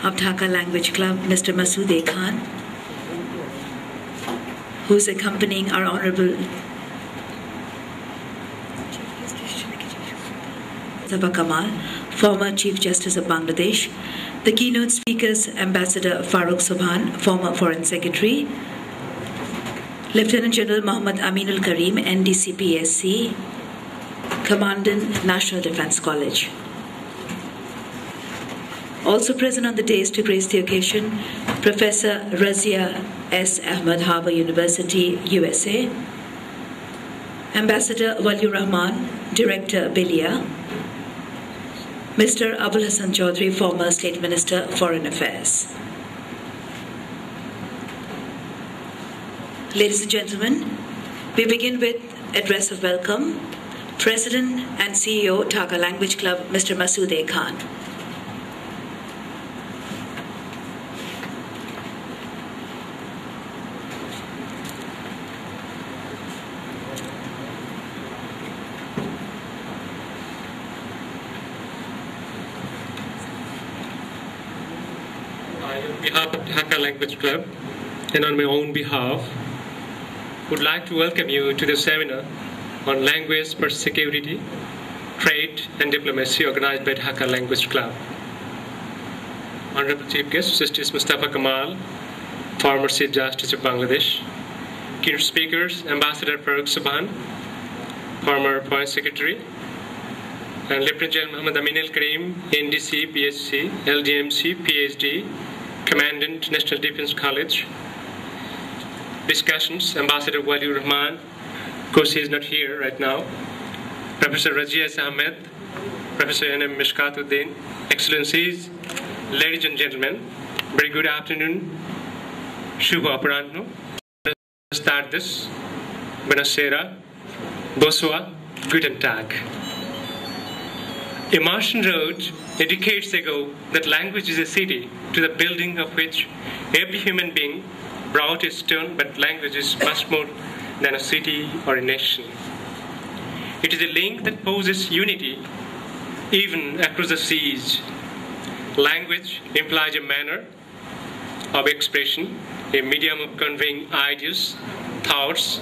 of Dhaka Language Club, Mr. Masud Khan, who's accompanying our Honorable Mustafa Kamal, former Chief Justice of Bangladesh, the keynote speakers, Ambassador Farooq Subhan, former Foreign Secretary, Lieutenant General Muhammad Aminul Karim, NDCPSC, Commandant, National Defence College. Also present on the dais to grace the occasion, Professor Razia S. Ahmed, Harvard University, USA, Ambassador Waliur Rahman, Director, Bilia, Mr. Abul Hassan Chaudhry, former State Minister, Foreign Affairs. Ladies and gentlemen, we begin with address of welcome, President and CEO, Dhaka Language Club, Mr. Masud Khan. On behalf of Dhaka Language Club and on my own behalf, would like to welcome you to the seminar on language for security, trade and diplomacy organized by Dhaka Language Club. Honorable Chief Guest, Justice Mustafa Kamal, former Chief Justice of Bangladesh. Keynote speakers, Ambassador Farooq Subhan, former Foreign Secretary, and Lieutenant General Muhammad Aminul Karim, NDC, PSC, LDMC, PhD, Commandant, National Defence College. Discussions, Ambassador Waliur Rahman, of course he is not here right now, Professor Razia Ahmed, Professor N.M. Mishkatuddin, Excellencies, ladies and gentlemen, very good afternoon, Shubha Aparanno, Buenas tardes, Buonasera, Bonsoir, Guten Tag. Emerson wrote decades ago that language is a city to the building of which every human being brought a stone, but language is much more than a city or a nation. It is a link that poses unity even across the seas. Language implies a manner of expression, a medium of conveying ideas, thoughts,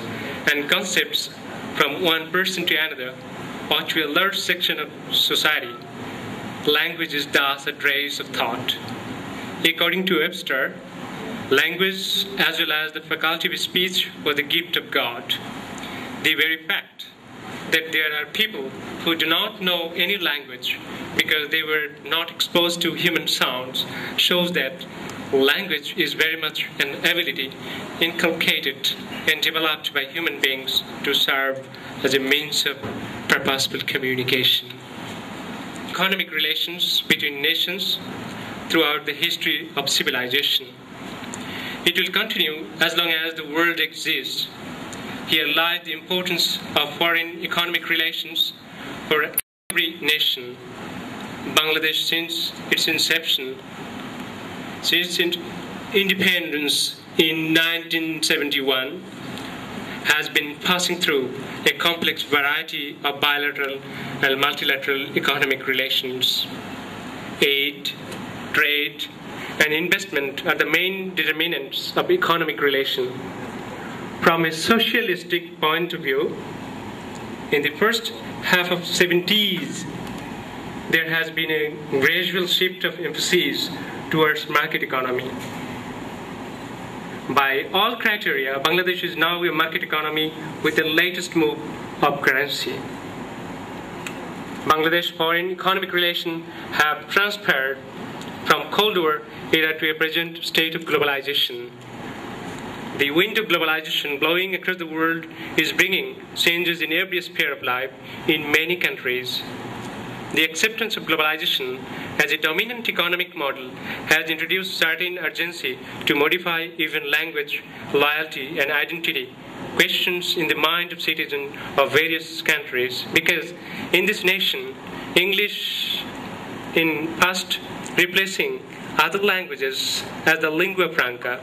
and concepts from one person to another or to a large section of society. Language is thus a trace of thought. According to Webster, language, as well as the faculty of speech, was the gift of God. The very fact that there are people who do not know any language because they were not exposed to human sounds shows that language is very much an ability inculcated and developed by human beings to serve as a means of purposeful communication. Economic relations between nations throughout the history of civilization. It will continue as long as the world exists. Here lies the importance of foreign economic relations for every nation. Bangladesh, since its inception, since independence in 1971, has been passing through a complex variety of bilateral and multilateral economic relations. Aid, trade, and investment are the main determinants of economic relation. From a socialistic point of view, in the first half of the 70s, there has been a gradual shift of emphasis towards market economy. By all criteria, Bangladesh is now a market economy with the latest move of currency. Bangladesh foreign economic relations have transferred from Cold War era to a present state of globalization. The wind of globalization blowing across the world is bringing changes in every sphere of life in many countries. The acceptance of globalization as a dominant economic model has introduced certain urgency to modify even language, loyalty, and identity questions in the mind of citizens of various countries, because in this nation, English in past replacing other languages as the lingua franca,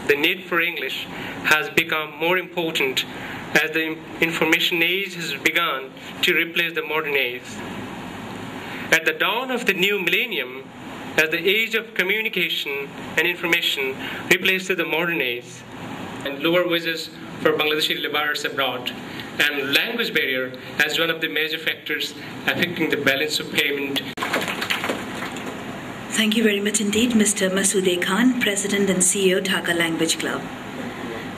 the need for English has become more important as the information age has begun to replace the modern age. At the dawn of the new millennium, as the age of communication and information replaces the modern age, and lower wages for Bangladeshi laborers abroad, and language barrier as one of the major factors affecting the balance of payment. Thank you very much indeed, Mr. Masud Khan, President and CEO, Dhaka Language Club.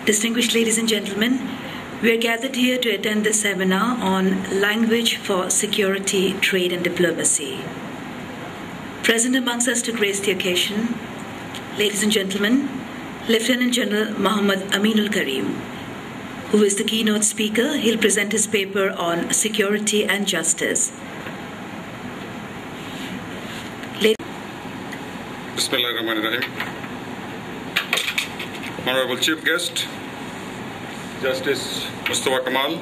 Distinguished ladies and gentlemen, we are gathered here to attend this seminar on language for security, trade and diplomacy. Present amongst us to grace the occasion, ladies and gentlemen, Lieutenant General Muhammad Aminul Karim, who is the keynote speaker. He'll present his paper on security and justice. Bismillahirrahmanirrahim. Honorable Chief Guest, Justice Mustafa Kamal,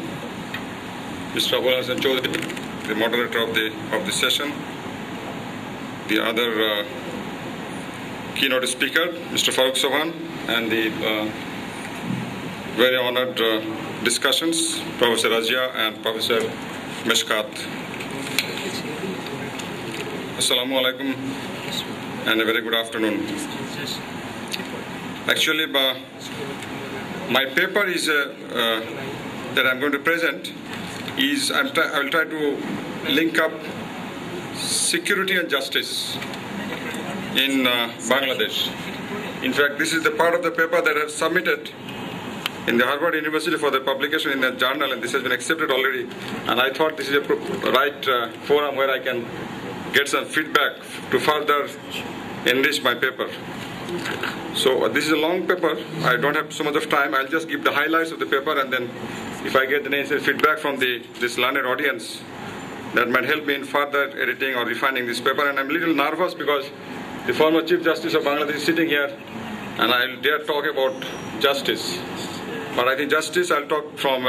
Mr. Abul Hassan Chaudhry, the moderator of the session, the other keynote speaker, Mr. Farooq Sobhan, and the very honored discussions, Professor Razia and Professor Meshkat. Assalamu alaikum and a very good afternoon. Actually, my paper is that I'm going to present is I will try to link up security and justice in Bangladesh. In fact, this is the part of the paper that I have submitted in the Harvard University for the publication in a journal, and this has been accepted already. And I thought this is a right forum where I can get some feedback to further enrich my paper. So this is a long paper. I don't have so much of time. I'll just give the highlights of the paper, and then if I get the necessary feedback from this learned audience, that might help me in further editing or refining this paper. And I'm a little nervous because the former Chief Justice of Bangladesh is sitting here, and I'll dare talk about justice. But I think justice, I'll talk from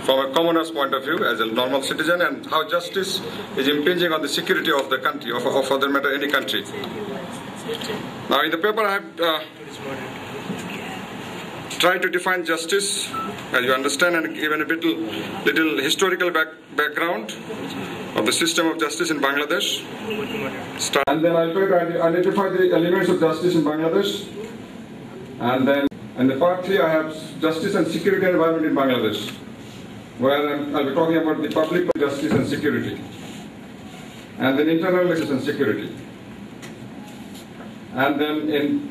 from a commoner's point of view as a normal citizen, and how justice is impinging on the security of the country, or for that matter any country. Now in the paper I have tried to define justice, as you understand, and given a little historical background of the system of justice in Bangladesh. And then I'll try to identify the elements of justice in Bangladesh. And then in the part 3 I have justice and security environment in Bangladesh, where I'll be talking about the public justice and security. And then internal justice and security. And then in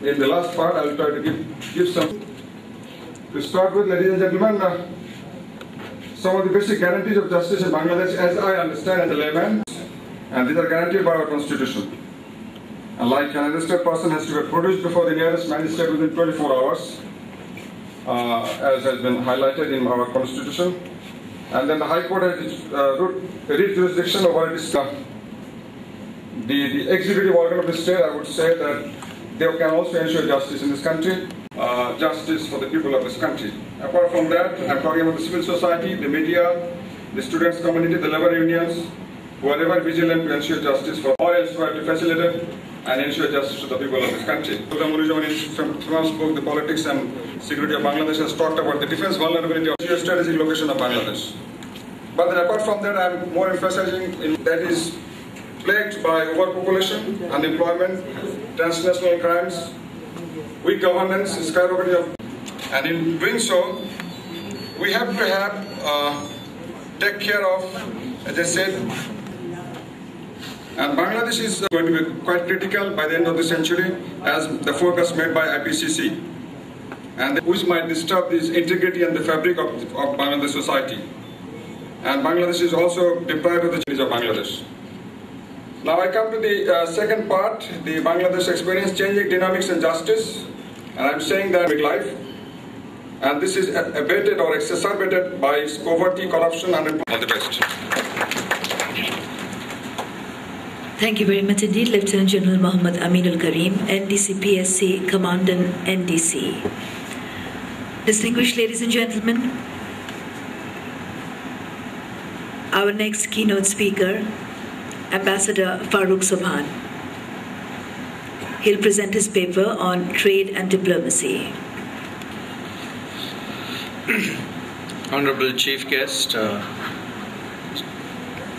the last part I'll try to give some. To start with, ladies and gentlemen, some of the basic guarantees of justice in Bangladesh, as I understand as a layman, and these are guaranteed by our constitution. And like an arrested person has to be produced before the nearest magistrate within 24 hours, as has been highlighted in our constitution. And then the High Court has writ jurisdiction over this. The executive organ of the state, I would say that they can also ensure justice in this country. Justice for the people of this country. Apart from that, I'm talking about the civil society, the media, the students' community, the labor unions, who are ever vigilant to ensure justice for all elsewhere to facilitate and ensure justice to the people of this country. From book, The Politics and Security of Bangladesh has talked about the defense vulnerability of the strategic location of Bangladesh. But then apart from that, I'm more emphasizing that is plagued by overpopulation, unemployment, transnational crimes, weak governance, skyrocketing of, and in doing so, we have to take care of, as I said, and Bangladesh is going to be quite critical by the end of the century, as the forecast made by IPCC, and which might disturb this integrity and the fabric of Bangladesh society. And Bangladesh is also deprived of the needs of Bangladesh. Now I come to the second part, the Bangladesh experience changing dynamics and justice. And I'm saying that in life, and this is abated or exacerbated by poverty, corruption, and all the best. Thank you very much indeed, Lieutenant General Muhammad Aminul Karim, NDC PSC, Commandant NDC. Distinguished ladies and gentlemen, our next keynote speaker, Ambassador Farooq Subhan. He'll present his paper on trade and diplomacy. Honorable Chief Guest,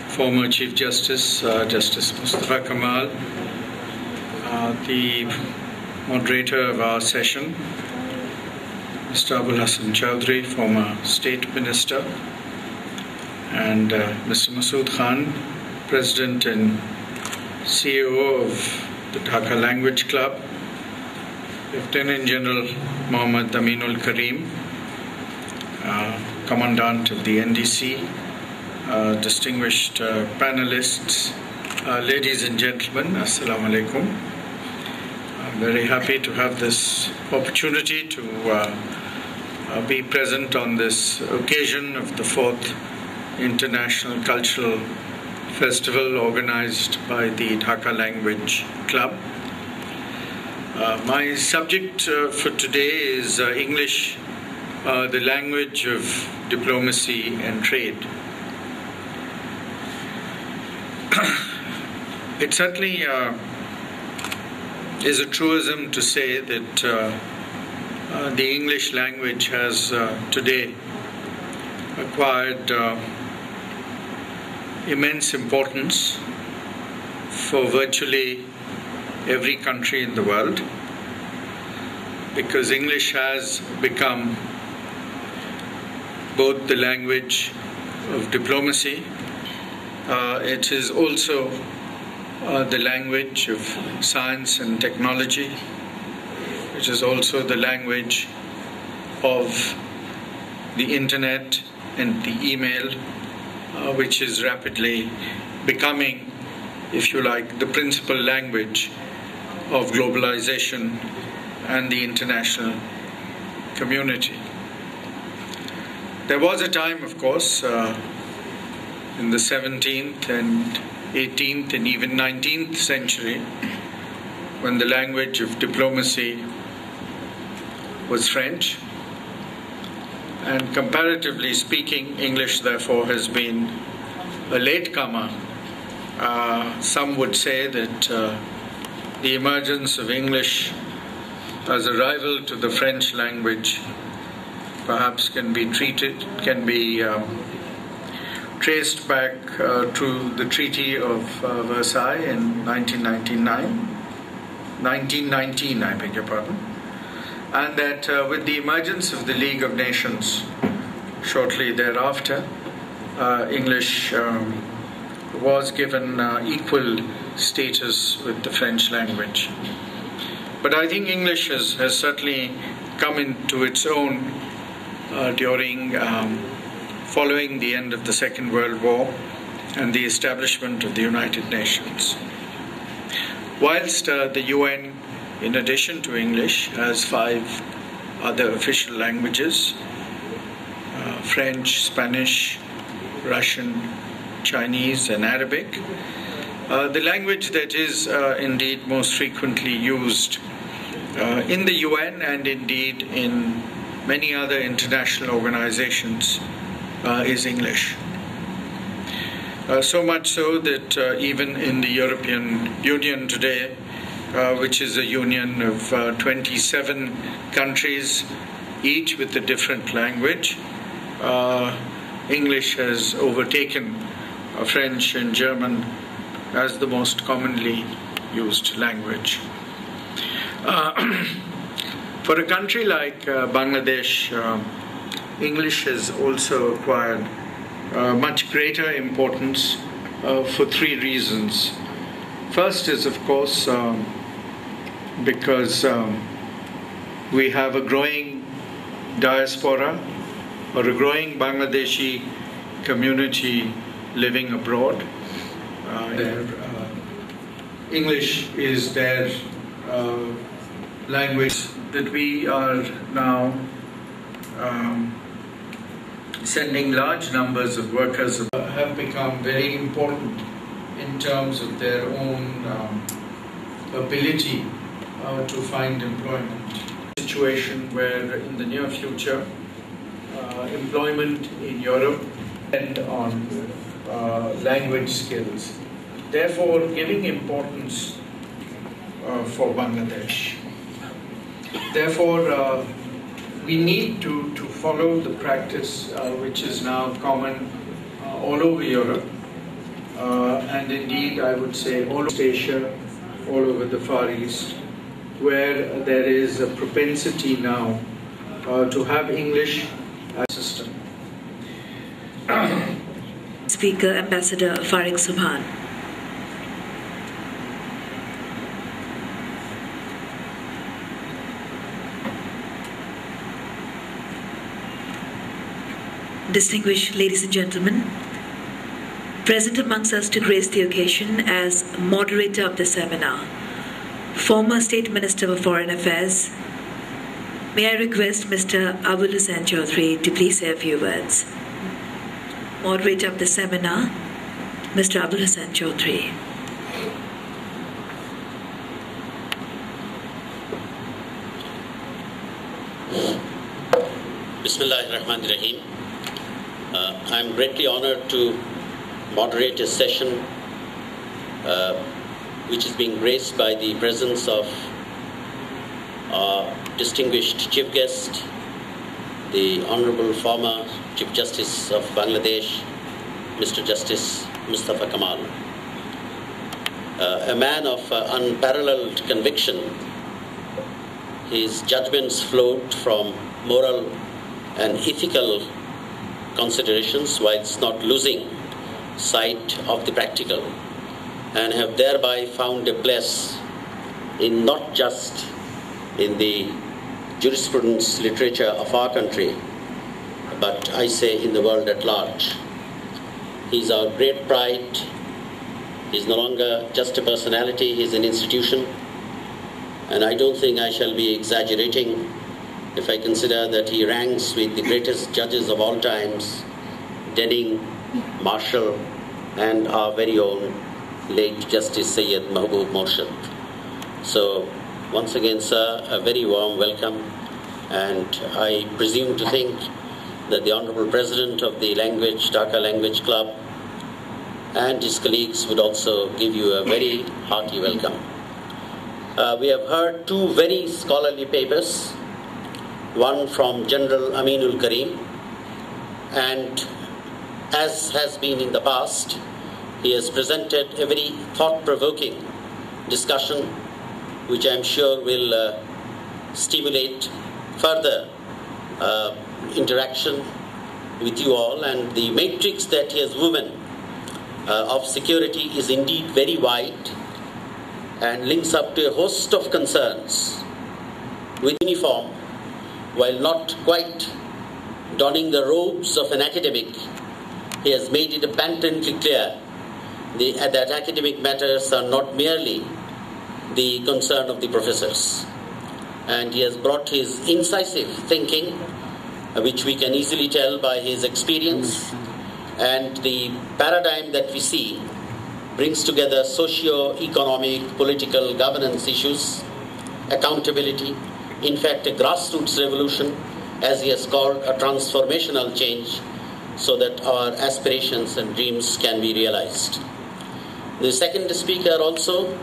former Chief Justice, Justice Mustafa Kamal, the moderator of our session, Mr. Abul Hassan Chowdhury, former State Minister, and Mr. Masud Khan, President and CEO of the Dhaka Language Club, Lieutenant General Muhammad Aminul Karim, Commandant of the NDC, distinguished panelists, ladies and gentlemen, Assalamu alaikum. I'm very happy to have this opportunity to be present on this occasion of the 4th International Cultural Festival organized by the Dhaka Language Club. My subject for today is English, the language of diplomacy and trade. It certainly is a truism to say that the English language has today acquired immense importance for virtually every country in the world, because English has become both the language of diplomacy, it is also the language of science and technology, which is also the language of the internet and the email, which is rapidly becoming, if you like, the principal language of globalization and the international community. There was a time, of course, in the 17th and 18th and even 19th century, when the language of diplomacy was French. And comparatively speaking, English therefore has been a latecomer. Some would say that the emergence of English as a rival to the French language perhaps can be traced back to the Treaty of Versailles in 1919, I beg your pardon, and that with the emergence of the League of Nations shortly thereafter, English was given equal status with the French language. But I think English has certainly come into its own following the end of the Second World War and the establishment of the United Nations. Whilst the UN, in addition to English, has 5 other official languages, French, Spanish, Russian, Chinese, and Arabic, the language that is indeed most frequently used in the UN and indeed in many other international organizations is English. So much so that even in the European Union today, which is a union of 27 countries, each with a different language, English has overtaken French and German as the most commonly used language. For a country like Bangladesh, English has also acquired much greater importance for 3 reasons. First is, of course, because we have a growing diaspora or a growing Bangladeshi community living abroad. English is their language that we are now sending large numbers of workers have become very important in terms of their own ability to find employment. Situation where in the near future employment in Europe depend on language skills, therefore giving importance for Bangladesh. Therefore, we need to follow the practice which is now common all over Europe, and indeed I would say all over Asia, all over the Far East, where there is a propensity now to have English as a system. Speaker Ambassador Faruk Subhan. Distinguished ladies and gentlemen, present amongst us to grace the occasion as moderator of the seminar, former State Minister for Foreign Affairs. May I request Mr. Abul Hussain Chaudhry to please say a few words. Moderator of the seminar, Mr. Abul Hussain Chaudhry. Bismillahirrahmanirrahim. I am greatly honored to moderate a session which is being graced by the presence of our distinguished chief guest, the Honorable former Chief Justice of Bangladesh, Mr. Justice Mustafa Kamal. A man of unparalleled conviction, his judgments flowed from moral and ethical considerations whilst not losing sight of the practical, and have thereby found a place in not just in the jurisprudence literature of our country, but I say in the world at large. He is our great pride. He is no longer just a personality, he is an institution, and I don't think I shall be exaggerating if I consider that he ranks with the greatest judges of all times, Denning, Marshall, and our very own late Justice Sayyid Mahbub Morshid. So, once again, sir, a very warm welcome, and I presume to think that the Honorable President of the Dhaka Language Club and his colleagues would also give you a very hearty welcome. We have heard two very scholarly papers, one from General Aminul Karim, and as has been in the past, he has presented a very thought-provoking discussion which I am sure will stimulate further interaction with you all, and the matrix that he has woven of security is indeed very wide and links up to a host of concerns with uniform, while not quite donning the robes of an academic. He has made it abundantly clear that academic matters are not merely the concern of the professors. And he has brought his incisive thinking, which we can easily tell by his experience, and the paradigm that we see brings together socio-economic, political, governance issues, accountability, in fact a grassroots revolution, as he has called a transformational change, so that our aspirations and dreams can be realized. The second speaker also,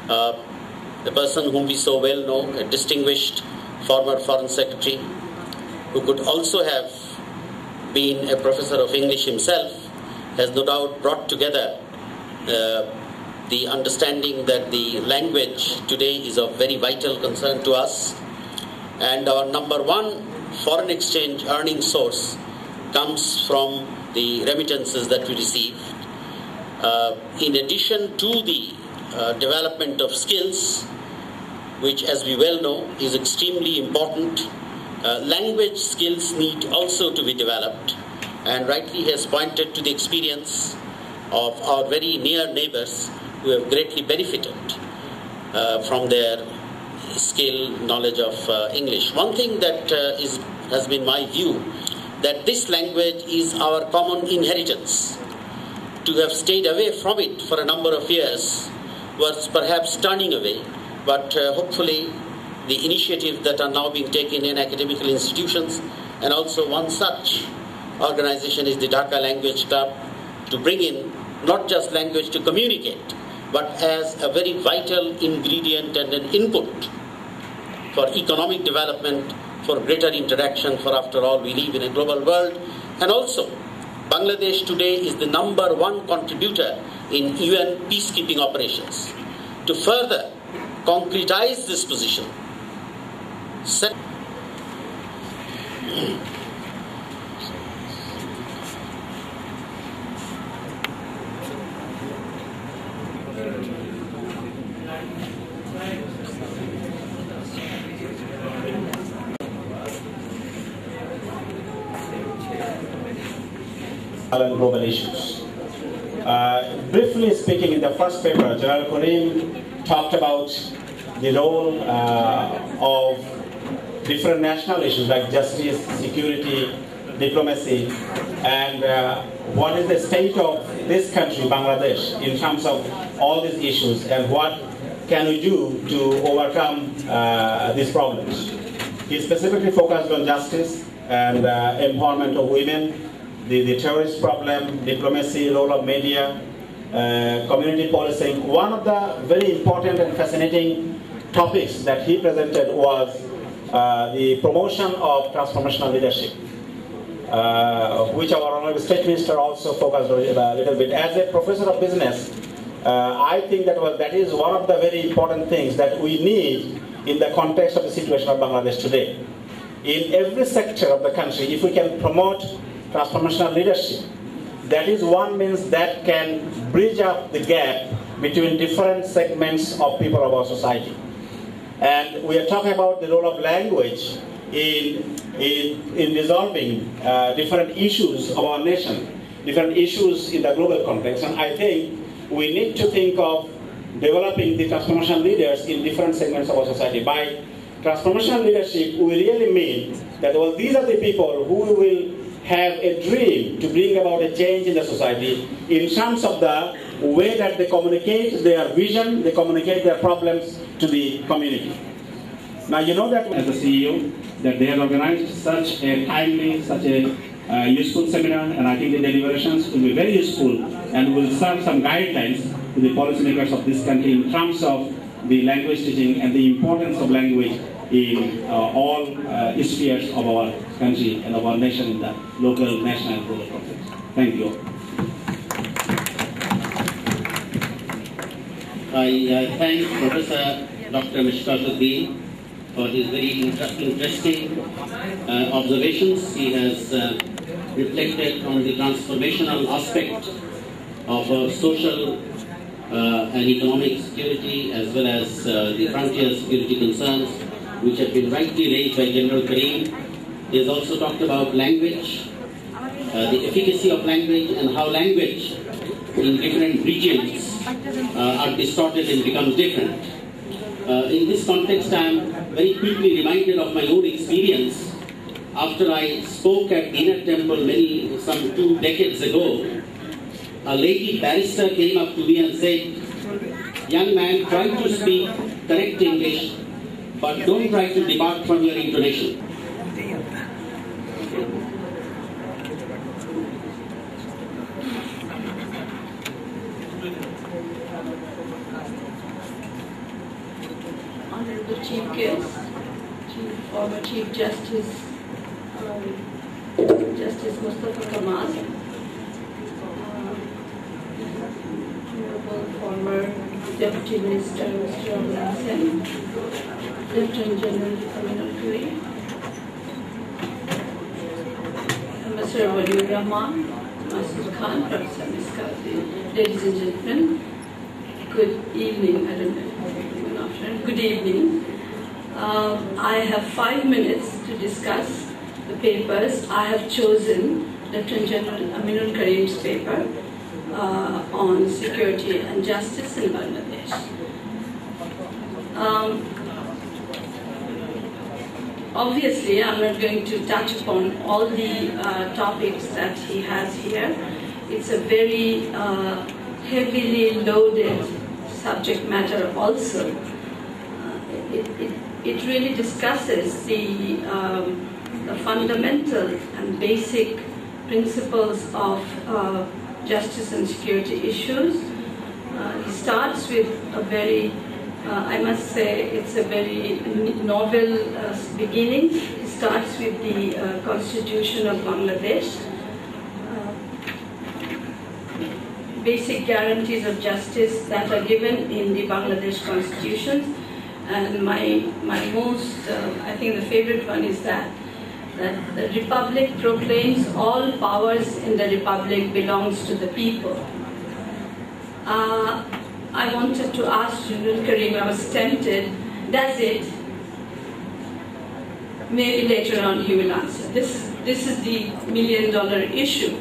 the person whom we so well know, a distinguished former Foreign Secretary, who could also have been a professor of English himself, has no doubt brought together the understanding that the language today is of very vital concern to us, and our number one foreign exchange earning source comes from the remittances that we receive. In addition to the development of skills, which as we well know is extremely important, language skills need also to be developed, and rightly he has pointed to the experience of our very near neighbors who have greatly benefited from their skill, knowledge of English. One thing that has been my view, that this language is our common inheritance. To have stayed away from it for a number of years was perhaps turning away, but hopefully the initiatives that are now being taken in academical institutions, and also one such organization is the Dhaka Language Club, to bring in not just language to communicate, but as a very vital ingredient and an input for economic development, for greater interaction, for after all we live in a global world. And also Bangladesh today is the number one contributor in UN peacekeeping operations. To further concretize this position, and global issues. Briefly speaking, in the first paper, General Karim talked about the role of different national issues like justice, security, diplomacy, and what is the state of this country, Bangladesh, in terms of all these issues, and what can we do to overcome these problems. He specifically focused on justice and empowerment of women, the terrorist problem, diplomacy, role of media, community policing. One of the very important and fascinating topics that he presented was the promotion of transformational leadership, which our Honorable State Minister also focused on a little bit. As a professor of business, I think that is one of the very important things that we need in the context of the situation of Bangladesh today. In every sector of the country, if we can promote transformational leadership, that is one means that can bridge up the gap between different segments of people of our society. And we are talking about the role of language in resolving different issues of our nation, different issues in the global context. And I think we need to think of developing the transformational leaders in different segments of our society. By transformational leadership, we really mean that, well, these are the people who will have a dream to bring about a change in the society in terms of the way that they communicate their vision, they communicate their problems to the community. Now, you know that as a CEO, that they have organized such a timely, such a useful seminar, and I think the deliberations will be very useful and will serve some guidelines to the policymakers of this country in terms of the language teaching and the importance of language in all spheres of our country and of our nation in the local, national, and global context. Thank you. I thank Professor Dr. Mustafa for his very interesting observations. He has reflected on the transformational aspect of social and economic security, as well as the frontier security concerns, which have been rightly raised by General Karim. He has also talked about language, the efficacy of language, and how language in different regions are distorted and becomes different. In this context, I am very quickly reminded of my own experience. After I spoke at the Inner Temple some 2 decades ago, a lady barrister came up to me and said, "Young man, try to speak correct English, but don't try to depart from your intonation." Honorable Chief Guest, former Chief Justice, Justice Mustafa Kamal, Honorable former Deputy Minister Mr. Gulshan, Lieutenant General Kamal, Mr. Waliur Rahman, Masud Khan, Professor Miskazi, ladies and gentlemen, good evening. I don't know. Good evening. I have 5 minutes to discuss the papers. I have chosen Lieutenant General Aminul Karim's paper on security and justice in Bangladesh. Obviously, I'm not going to touch upon all the topics that he has here. It's a very heavily loaded subject matter also. It really discusses the fundamental and basic principles of justice and security issues. He starts with a very, I must say, it's a very novel beginning. He starts with the Constitution of Bangladesh, basic guarantees of justice that are given in the Bangladesh Constitution. And my most, I think the favorite one is that the Republic proclaims all powers in the Republic belongs to the people. I wanted to ask General Karim, I was tempted, does it? Maybe later on he will answer. This is the million-dollar issue.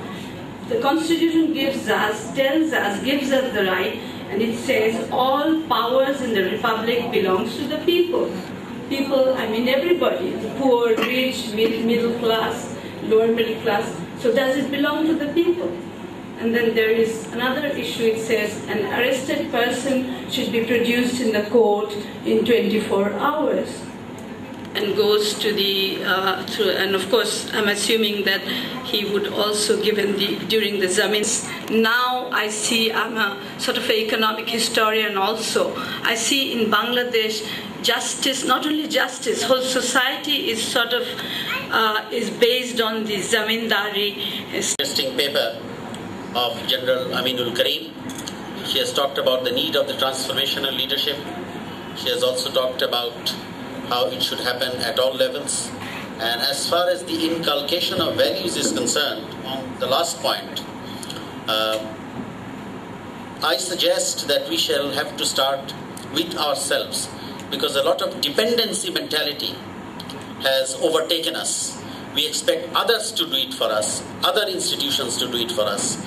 The Constitution gives us the right, and it says all powers in the Republic belongs to the people. People, I mean everybody, the poor, rich, middle class, lower middle class. So does it belong to the people? And then there is another issue. It says an arrested person should be produced in the court in 24 hours. And goes to the, and of course, I'm assuming that he would also given during the Zamins. Now I see, I'm a sort of an economic historian also. I see in Bangladesh, justice, not only justice, whole society is sort of, is based on the Zamindari. Interesting paper of General Aminul Karim. She has talked about the need of the transformational leadership. She has also talked about how it should happen at all levels. And as far as the inculcation of values is concerned, on the last point, I suggest that we shall have to start with ourselves, because a lot of dependency mentality has overtaken us. We expect others to do it for us, other institutions to do it for us.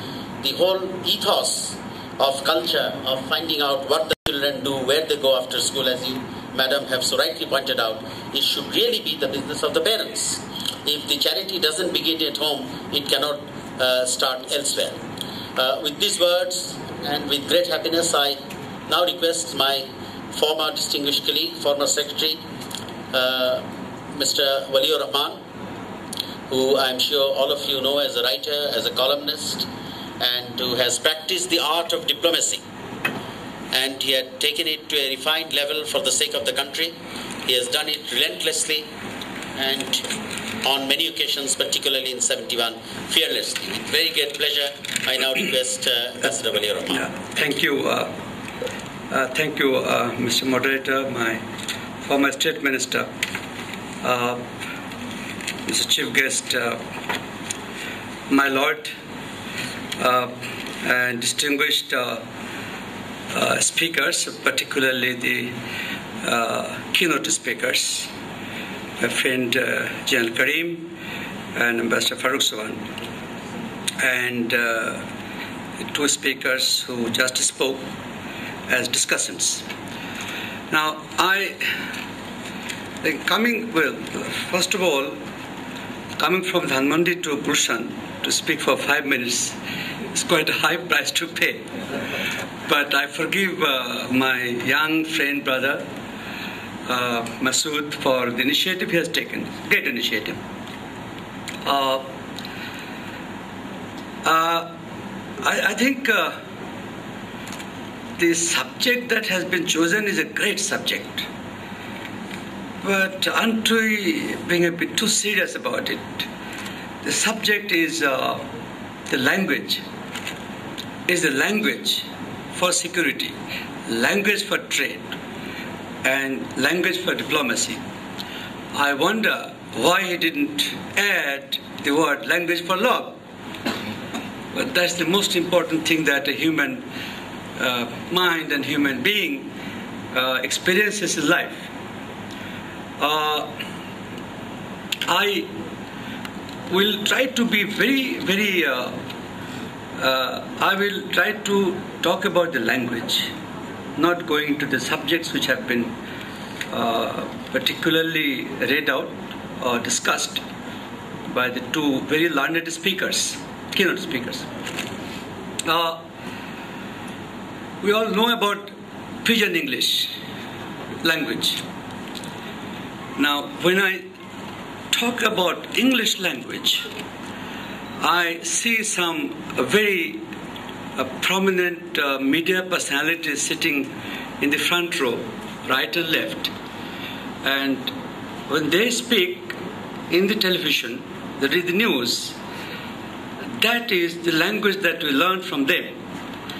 The whole ethos of culture, of finding out what the children do, where they go after school, as you, Madam, have so rightly pointed out, it should really be the business of the parents. If the charity doesn't begin at home, it cannot start elsewhere. With these words, and with great happiness, I now request my former distinguished colleague, former Secretary, Mr. Waliur Rahman, who I'm sure all of you know as a writer, as a columnist, and who has practiced the art of diplomacy. And he had taken it to a refined level for the sake of the country. He has done it relentlessly and on many occasions, particularly in 71, fearlessly. With very great pleasure, I now request Ambassador Waliur Rahman. Thank you. Thank you, Mr. Moderator, my former State Minister, Mr. Chief Guest, my Lord, and distinguished speakers, particularly the keynote speakers, my friend General Karim and Ambassador Farooq Subhan, and the two speakers who just spoke as discussants. Now, I think first of all, coming from Dhanmandi to Gulshan to speak for 5 minutes is quite a high price to pay. But I forgive my young friend, brother, Masud, for the initiative he has taken. Great initiative. I think the subject that has been chosen is a great subject. But aren't we being a bit too serious about it? The subject is the language. Is the language for security, language for trade, and language for diplomacy. I wonder why he didn't add the word language for love. But that's the most important thing that a human mind and human being experiences in life. I will try to be very I will try to talk about the language, not going into the subjects which have been particularly read out or discussed by the two very learned speakers, keynote speakers. We all know about Pidgin English language. Now, when I talk about English language, I see some very prominent media personalities sitting in the front row, right and left. And when they speak in the television, they read the news, that is the language that we learn from them.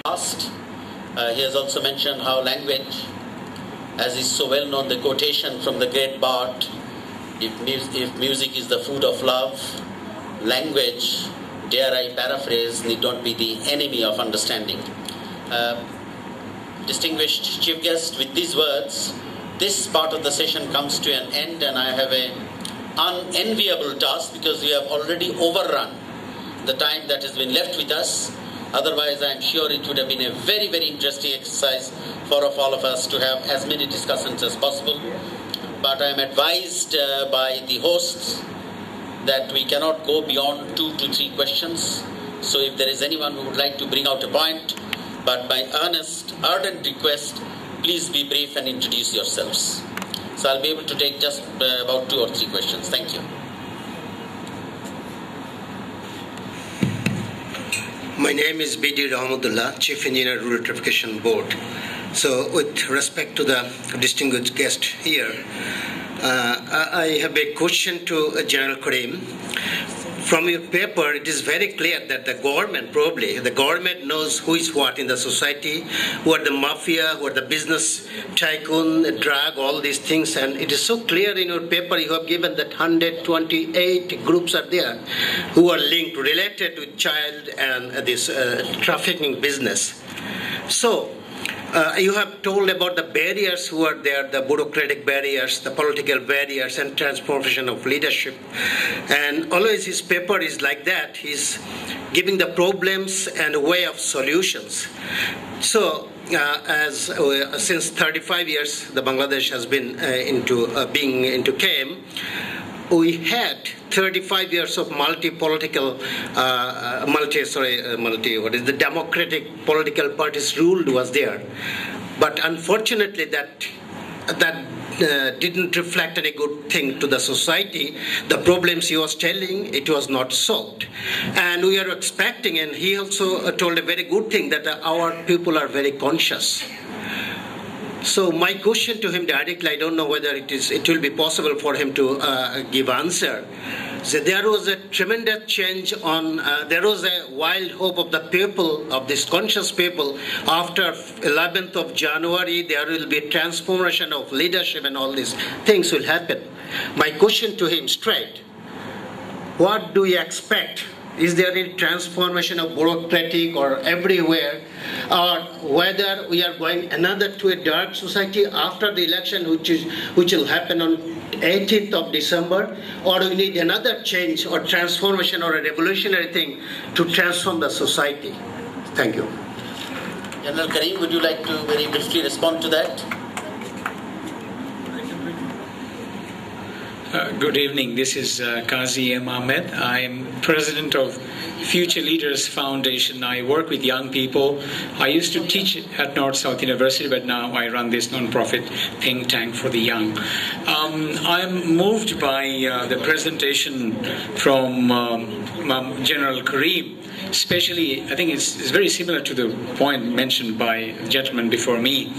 He has also mentioned how language, as is so well known, the quotation from the great bard, if music is the food of love, language, dare I paraphrase, need not be the enemy of understanding. Distinguished chief guest, with these words, this part of the session comes to an end, and I have an unenviable task because we have already overrun the time that has been left with us. Otherwise, I am sure it would have been a very interesting exercise for all of us to have as many discussants as possible. But I am advised by the hosts that we cannot go beyond 2 to 3 questions. So if there is anyone who would like to bring out a point, but my earnest, ardent request, please be brief and introduce yourselves. So I'll be able to take just about 2 or 3 questions. Thank you. My name is B.D. Rahmatullah, Chief Engineer, Rural Electrification Board. So with respect to the distinguished guest here, I have a question to General Karim. From your paper, it is very clear that the government knows who is what in the society, who are the mafia, who are the business tycoon, drug, all these things. And it is so clear in your paper, you have given that 128 groups are there who are linked, related with child and this trafficking business. So, you have told about the barriers who are there, the bureaucratic barriers, the political barriers, and transformation of leadership. And always his paper is like that. He's giving the problems and a way of solutions. So, since 35 years, the Bangladesh has been being into KM. We had 35 years of the democratic political parties ruled was there. But unfortunately that didn't reflect any good thing to the society. The problems he was telling, it was not solved. And we are expecting, and he also told a very good thing, that our people are very conscious. So my question to him directly, I don't know whether it will be possible for him to give answer. So there was a tremendous change there was a wild hope of the people, of this conscious people. After 11th of January, there will be a transformation of leadership and all these things will happen. My question to him straight, what do you expect? Is there any transformation of bureaucratic or everywhere, or whether we are going another to a dark society after the election, which will happen on 18th of December, or we need another change or transformation or a revolutionary thing to transform the society? Thank you. General Karim, would you like to very briefly respond to that? Good evening. This is Qazi M. Ahmed. I'm president of Future Leaders Foundation. I work with young people. I used to teach at North-South University, but now I run this non-profit think tank for the young. I'm moved by the presentation from General Karim. Especially, I think it's very similar to the point mentioned by the gentleman before me,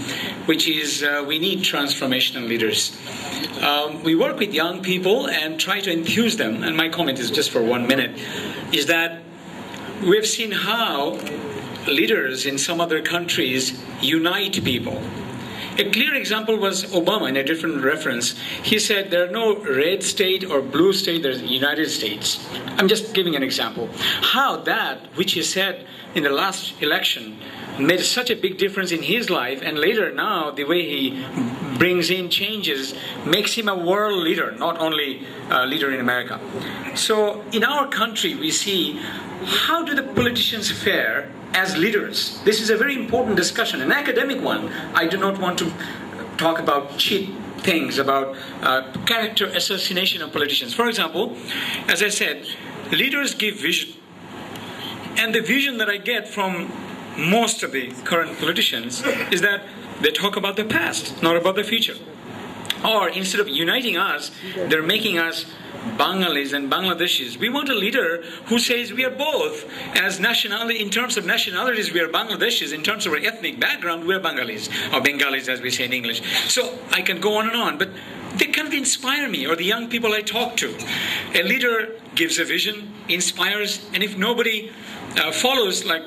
which is we need transformational leaders. We work with young people and try to enthuse them, and my comment is just for 1 minute, is that we've seen how leaders in some other countries unite people. A clear example was Obama in a different reference. He said there are no red state or blue state, there's the United States. I'm just giving an example. How that, which he said in the last election, made such a big difference in his life, and later now the way he brings in changes makes him a world leader, not only a leader in America. So in our country we see how do the politicians fare as leaders. This is a very important discussion, an academic one. I do not want to talk about cheap things, about character assassination of politicians. For example, as I said, leaders give vision. And the vision that I get from most of the current politicians is that they talk about the past, not about the future. Or instead of uniting us, they're making us Bengalis and Bangladeshis. We want a leader who says we are both. As nationality, in terms of nationalities, we are Bangladeshis. In terms of our ethnic background, we are Bengalis, or Bengalis as we say in English. So I can go on and on, but they kind of inspire me, or the young people I talk to. A leader gives a vision, inspires, and if nobody follows, like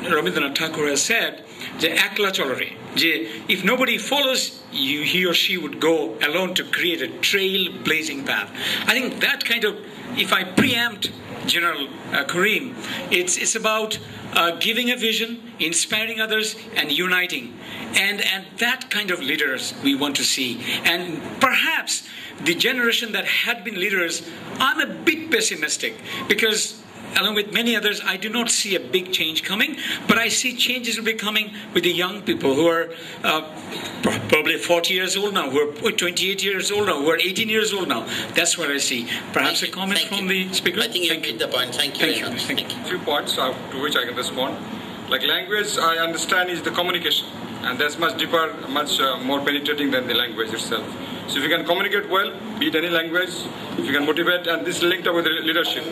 Rabindranath Tagore has said, akla cholore. If nobody follows, he or she would go alone to create a trail-blazing path. I think that kind of, if I preempt General Karim, it's about giving a vision, inspiring others, and uniting. And that kind of leaders we want to see. And perhaps the generation that had been leaders, I'm a bit pessimistic, because along with many others, I do not see a big change coming, but I see changes will be coming with the young people who are probably 40 years old now, who are 28 years old now, who are 18 years old now. That's what I see. Perhaps a comment from the speaker? I think you made the point. Thank you very much. Thank you. A few points to which I can respond. Like language, I understand is the communication, and that's much deeper, much more penetrating than the language itself. So if you can communicate well, be it any language, if you can motivate, and this is linked up with leadership.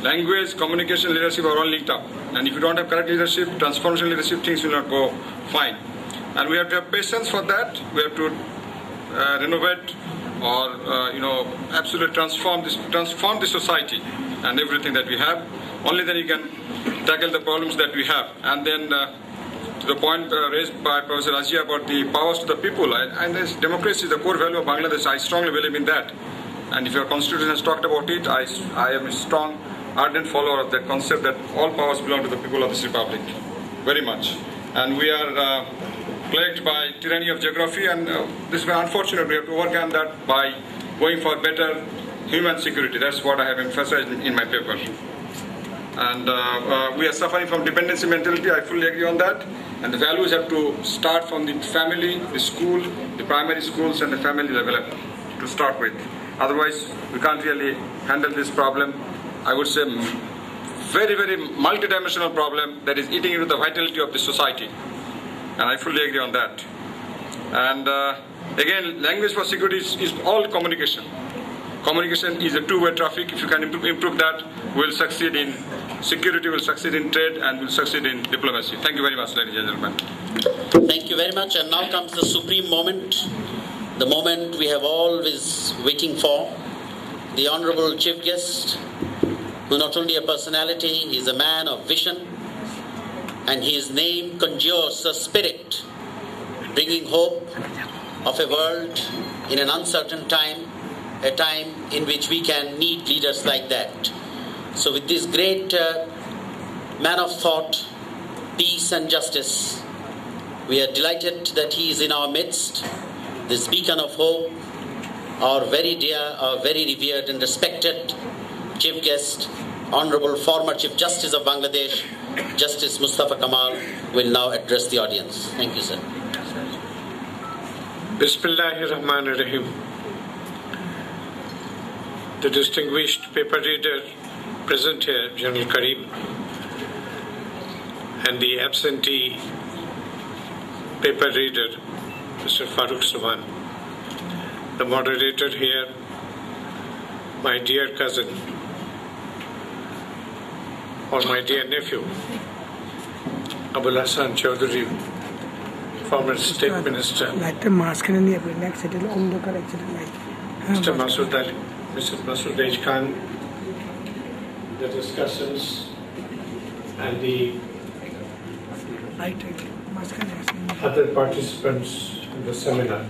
Language, communication, leadership are all linked up. And if you don't have correct leadership, transformational leadership, things will not go fine. And we have to have patience for that. We have to renovate or, absolutely transform the society and everything that we have. Only then you can tackle the problems that we have. And then to the point raised by Professor Azia about the powers to the people, and this democracy is the core value of Bangladesh. I strongly believe in that. And if your constitution has talked about it, I am a strong, ardent follower of that concept that all powers belong to the people of this republic, very much. And we are plagued by tyranny of geography, and this is very unfortunate. We have to overcome that by going for better human security. That's what I have emphasized in my paper. And we are suffering from dependency mentality. I fully agree on that. And the values have to start from the family, the school, the primary schools, and the family level to start with. Otherwise, we can't really handle this problem. I would say very, very multidimensional problem that is eating into the vitality of the society. And I fully agree on that. And again, language for security is all communication. Communication is a two-way traffic. If you can improve that, we'll succeed in security, we'll succeed in trade, and we'll succeed in diplomacy. Thank you very much, ladies and gentlemen. Thank you very much. And now comes the supreme moment, the moment we have always waiting for. The Honorable Chief Guest, who not only a personality, he is a man of vision, and his name conjures a spirit, bringing hope of a world in an uncertain time, a time in which we can need leaders like that. So with this great man of thought, peace and justice, we are delighted that he is in our midst, this beacon of hope, our very dear, our very revered and respected Chief Guest, Honorable former Chief Justice of Bangladesh, Justice Mustafa Kamal, will now address the audience. Thank you, sir. Bismillahirrahmanirrahim. The distinguished paper reader present here, General Karim, and the absentee paper reader, Mr. Farooq Subhan, the moderator here, my dear cousin, or my dear nephew, Abul Hassan Chaudhary, former State Minister, Mr. Masud Ali, Mr. Masud H. Khan, the discussants and the other participants in the seminar.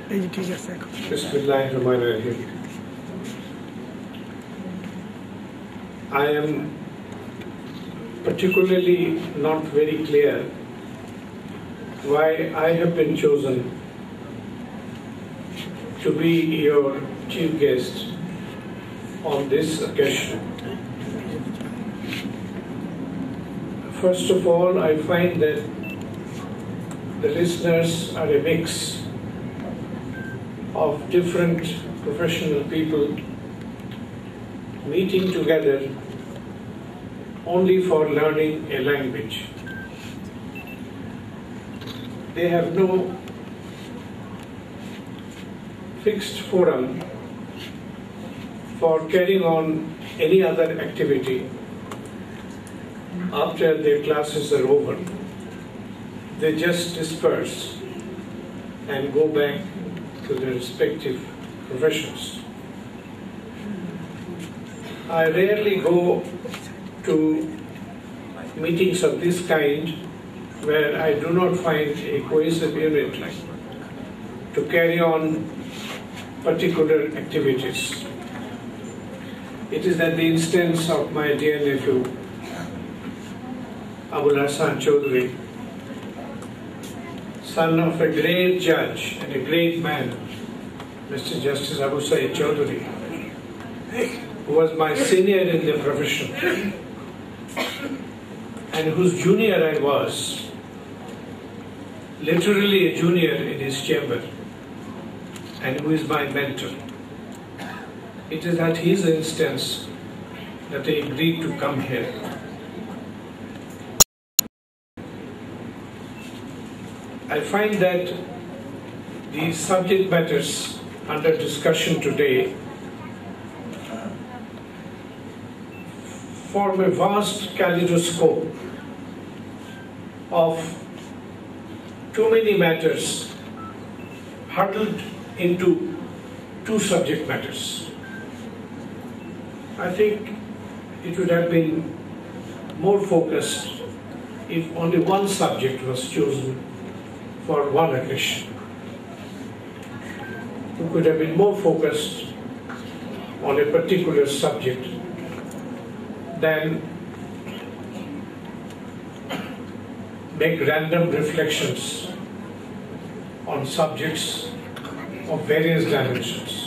Bismillahirrahmanirrahim. I am particularly not very clear why I have been chosen to be your chief guest on this occasion. First of all, I find that the listeners are a mix of different professional people meeting together only for learning a language. They have no fixed forum for carrying on any other activity after their classes are over. They just disperse and go back to their respective professions. I rarely go to meetings of this kind where I do not find a cohesive unit to carry on particular activities. It is at the instance of my dear nephew, Abul Hassan Chaudhary, son of a great judge and a great man, Mr. Justice Abu Said Chaudhary, who was my senior in the profession and whose junior I was, literally a junior in his chamber, and who is my mentor. It is at his instance that I agreed to come here. I find that the subject matters under discussion today form a vast kaleidoscope of too many matters huddled into two subject matters. I think it would have been more focused if only one subject was chosen for one occasion. We could have been more focused on a particular subject than make random reflections on subjects of various dimensions.